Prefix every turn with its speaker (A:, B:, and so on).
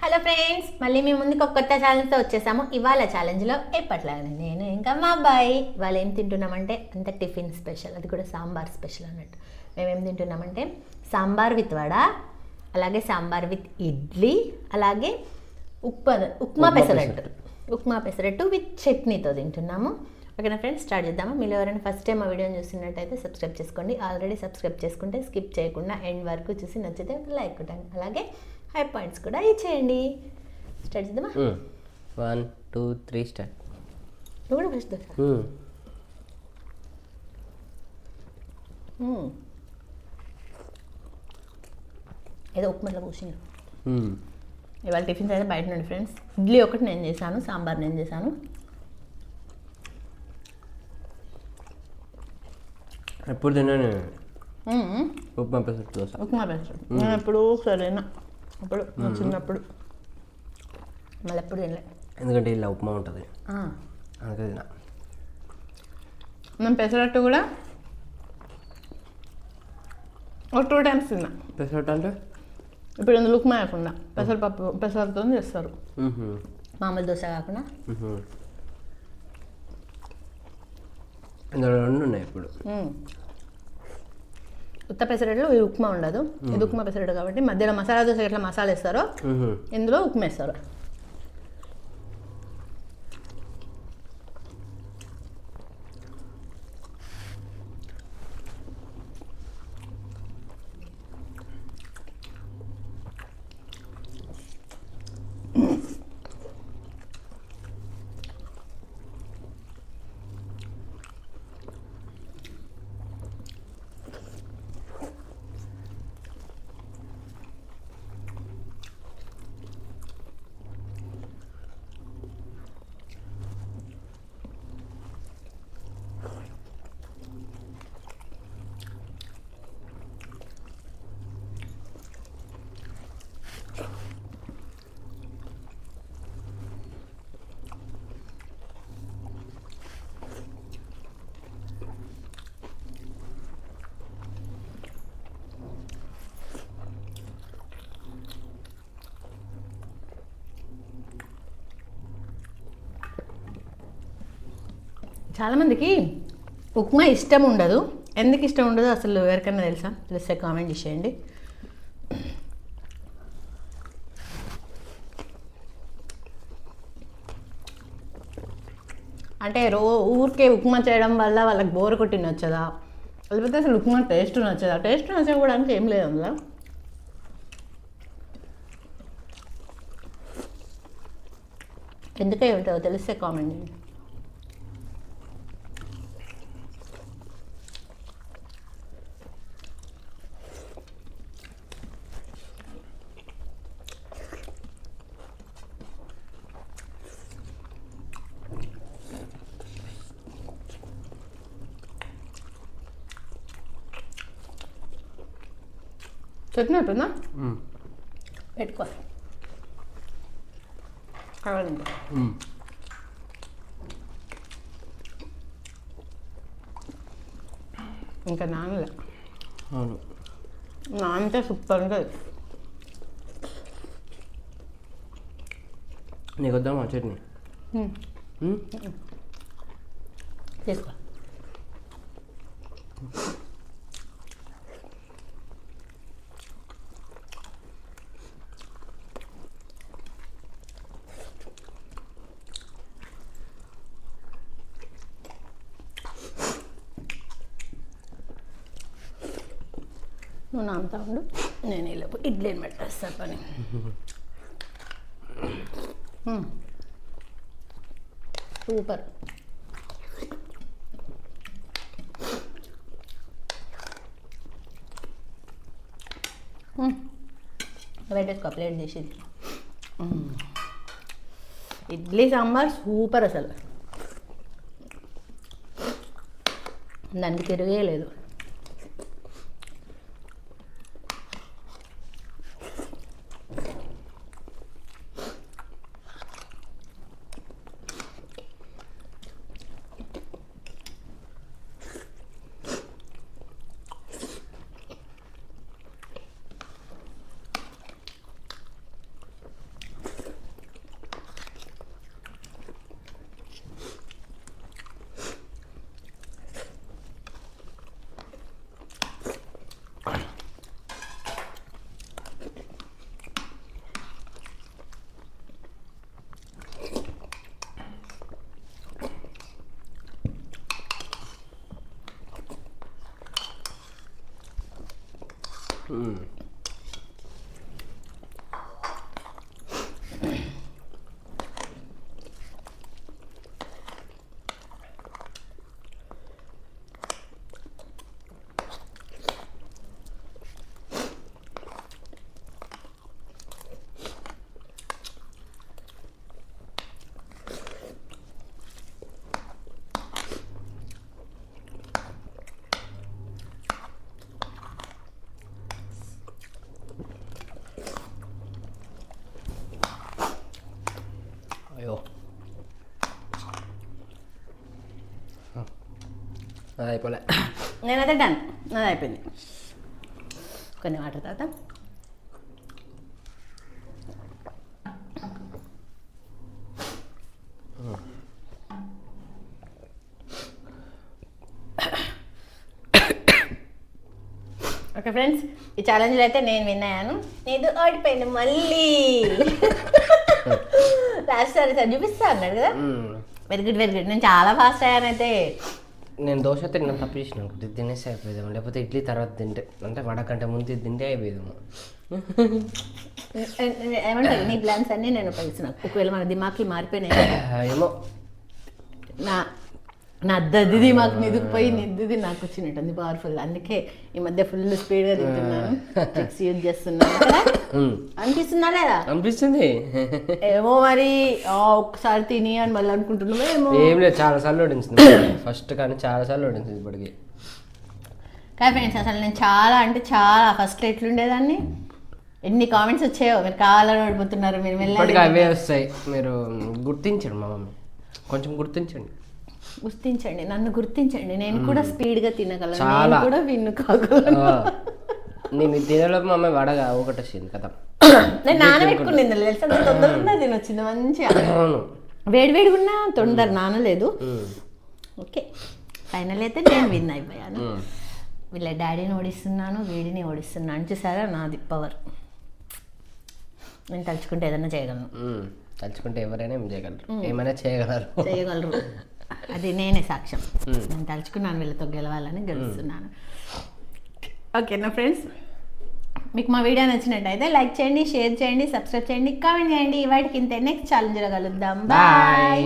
A: Hello friends, మళ్ళీ మేము ముందుకు ఒక కొత్త ఛాలెంజ్తో వచ్చేసాము. ఇవాళ ఛాలెంజ్లో ఎప్పట్లాగానే నేను ఇంకా మా అబ్బాయి ఇవాళ ఏం తింటున్నామంటే అంత టిఫిన్ స్పెషల్, అది కూడా సాంబార్ స్పెషల్ అన్నట్టు. మేమేం తింటున్నామంటే సాంబార్ విత్ వడ, అలాగే సాంబార్ విత్ ఇడ్లీ, అలాగే ఉప్మా పెసరట్టు విత్ చట్నీతో తింటున్నాము. ఓకేనా ఫ్రెండ్స్, స్టార్ట్ చేద్దాము. మీరు ఎవరైనా ఫస్ట్ టైం ఆ వీడియోని చూస్తున్నట్టయితే సబ్స్క్రైబ్ చేసుకోండి. ఆల్రెడీ సబ్స్క్రైబ్ చేసుకుంటే స్కిప్ చేయకుండా ఎండ్ వరకు చూసి నచ్చితే లైక్ కొట్టండి, అలాగే హై పాయింట్స్ కూడా ఇచ్చేయండి. స్టార్ట్ చేద్దామా?
B: 1 2 3 స్టార్ట్.
A: నువ్వు కూడా ఫస్ట్ దోశ. ఏదో ఉప్మాలో కూర్చుని ఇవాళ టిఫిన్స్ అయితే బయట నుండి ఫ్రెండ్స్. ఇడ్లీ ఒకటి నేను చేశాను, సాంబార్ నేను చేశాను.
B: ఎప్పుడు తిన్నాను ఉప్మా పెసరట్టు దోశ.
A: నేను ఎప్పుడు సరేనా అప్పుడు చిన్నప్పుడు, మళ్ళీ ఎప్పుడు తినలే.
B: ఎందుకంటే ఇలా ఉప్మా ఉంటుంది అందుకే తిన్నా.
A: నేను పెసరట్టు కూడా ఒక 2 times తిన్నా.
B: పెసరట్టు అంటే
A: ఇప్పుడు ఇందులో ఉప్మా కాకుండా పెసరతో చేస్తారు, మామూలు దోశ కాకుండా.
B: ఇందులో 2 ఉన్నాయి ఇప్పుడు.
A: ఉత్త పెసరట్లో ఈ ఉప్మా ఉండదు, ఇది ఉప్మా పెసరట్టు కాబట్టి మధ్యలో మసాలా దోశ ఎట్లా మసాలా వేస్తారో ఇందులో ఉప్మా వేస్తారు. చాలామందికి ఉప్మా ఇష్టం ఉండదు. ఎందుకు ఇష్టం ఉండదో అసలు ఎవరికైనా తెలుసా? తెలిస్తే కామెంట్ చేసేయండి. అంటే ఊరికే ఉప్మా చేయడం వల్ల వాళ్ళకి బోర్ కొట్టి నచ్చదా, లేకపోతే అసలు ఉప్మా టేస్ట్ నచ్చదా? టేస్ట్ నచ్చకపోవడానికి ఏం లేదు అందులో. ఎందుకే ఉంటుందో తెలిస్తే కామెంట్ చేయండి. చట్నీ అయిపోయిందా? పెట్టుకోవాలి కావాలండి. ఇంకా నానలే.
B: అవును,
A: నానితే సూపర్ ఉంటుంది.
B: నీకు వద్దామా చట్నీ?
A: తీసుకో. నువ్వు నానుతా ఉండు, నేను ఇలా ఇడ్లీని పెట్టేస్తా పని. సూపర్. పెట్టేసుకో ప్లేట్ చేసేది. ఇడ్లీ సాంబార్ సూపర్ అసలు, దానికి తిరిగే లేదు.
B: అయ్యో అది అయిపోలే.
A: నేనైతే డన్, అది అయిపోయింది. కొన్ని వాటర్ తర్వాత ఓకే ఫ్రెండ్స్, ఈ ఛాలెంజ్లో అయితే నేను విన్ అయ్యాను, నేను ఓడిపోయాను మళ్ళీ. లాస్ట్ సారి చూపిస్తా అన్నాడు కదా. Very good very good. నేను చాలా ఫాస్ట్ అయ్యాను అయితే.
B: నేను దోశ తిన్నా తప్పు చేసిన ఇది తినేసి అయిపోయేదాము, లేకపోతే ఇడ్లీ తర్వాత తింటే అంటే వడ కంటే ముందు ఇది తింటే అయిపోయేదాము.
A: ఏమంటారు నీ ప్లాన్స్ అన్నీ నేను ఉపయోగిస్తున్నాను. ఒకవేళ మన దిమాకి మారిపోయినాయి
B: ఏమో,
A: నా దద్ది దిమాకి నిదుకుపోయి నిద్దుది నాకు వచ్చినట్టుంది పవర్ఫుల్. అందుకే ఈ మధ్య ఫుల్ స్పీడ్గా తింటున్నాను, ట్రిక్స్ యూజ్ చేస్తున్నాను కదా. అనిపిస్తుందా లేదా?
B: అనిపిస్తుంది.
A: ఏమో మరి ఒక్కసారి తిని అని మళ్ళీ అనుకుంటున్నావా ఏమో.
B: ఏం లేదు, చాలాసార్లు ఓడించింది ఫస్ట్, కానీ చాలాసార్లు ఓడించింది ఇప్పటికి.
A: కానీ ఫ్రెండ్స్ అసలు నేను చాలా అంటే చాలా ఫస్ట్ ఎట్లుండేదాన్ని, ఎన్ని కామెంట్స్ వచ్చాయో. మీరు కావాలని ఓడిపోతున్నారు, మీరు
B: ఇప్పటికీ అవే వస్తాయి. మీరు గుర్తించండి మా మమ్మీ, కొంచెం గుర్తించండి.
A: నన్ను గుర్తించండి. నేను కూడా స్పీడ్గా తినగలను, నేను కూడా విన్ను కాగలను.
B: నేను తినలోపు మా అమ్మాయి వడగా ఒకటి వచ్చింది కదా.
A: నేను నానబెట్టుకుని తెలుసా, తొందరగా తినొచ్చింది మంచిగా. వేడివేడిగా ఉన్నా తొందర నానలేదు. ఓకే, ఫైనల్ అయితే నేను విన్ అయిపోయాను. వీళ్ళ డాడీని ఓడిస్తున్నాను, వీడిని ఓడిస్తున్నాను. చూసారా నాది పవర్. నేను తలుచుకుంటే ఏదైనా చేయగలను.
B: తలుచుకుంటే ఎవరైనా ఏం చేయగలరు, ఏమైనా చేయగలరు. అది నేనే సాక్ష్యం. నేను తలుచుకున్నాను వీళ్ళతో గెలవాలని, గెలుస్తున్నాను. ఓకేనా ఫ్రెండ్స్, మీకు మా వీడియో నచ్చినట్టయితే లైక్ చేయండి, షేర్ చేయండి, సబ్స్క్రైబ్ చేయండి, కామెంట్ చేయండి. వాటికి ఇంతే. నెక్స్ట్ ఛాలెంజ్లో కలుద్దాం. బాయ్.